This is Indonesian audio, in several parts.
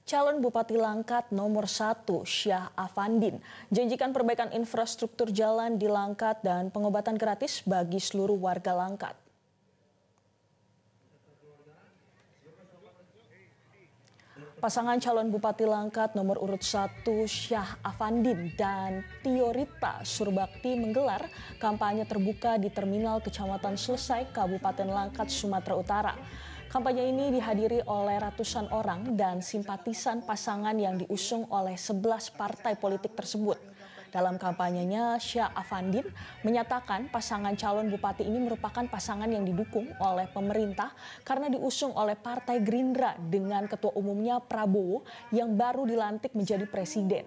Calon Bupati Langkat nomor 1 Syah Afandin janjikan perbaikan infrastruktur jalan di Langkat dan pengobatan gratis bagi seluruh warga Langkat. Pasangan calon Bupati Langkat nomor urut 1 Syah Afandin dan Tio Rita Surbakti menggelar kampanye terbuka di Terminal Kecamatan Selesai, Kabupaten Langkat, Sumatera Utara. Kampanye ini dihadiri oleh ratusan orang dan simpatisan pasangan yang diusung oleh 11 partai politik tersebut. Dalam kampanyenya, Syah Afandin menyatakan pasangan calon bupati ini merupakan pasangan yang didukung oleh pemerintah karena diusung oleh Partai Gerindra dengan ketua umumnya Prabowo yang baru dilantik menjadi presiden.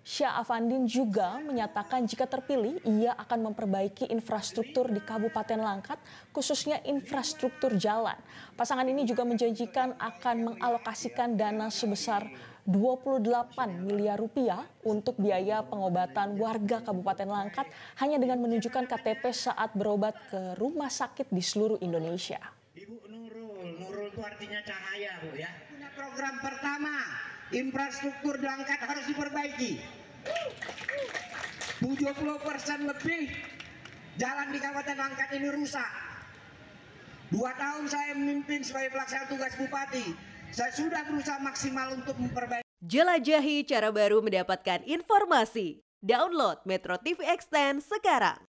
Syah Afandin juga menyatakan jika terpilih, ia akan memperbaiki infrastruktur di Kabupaten Langkat, khususnya infrastruktur jalan. Pasangan ini juga menjanjikan akan mengalokasikan dana sebesar 28 miliar rupiah untuk biaya pengobatan warga Kabupaten Langkat hanya dengan menunjukkan KTP saat berobat ke rumah sakit di seluruh Indonesia. Ibu Nurul itu artinya cahaya, Bu, ya. Punya program pertama, infrastruktur di Langkat harus diperbaiki. 70% lebih jalan di Kabupaten Langkat ini rusak. 2 tahun saya memimpin sebagai pelaksana tugas bupati. Saya sudah berusaha maksimal untuk memperbaiki. Jelajahi cara baru mendapatkan informasi. Download Metro TV Extend sekarang.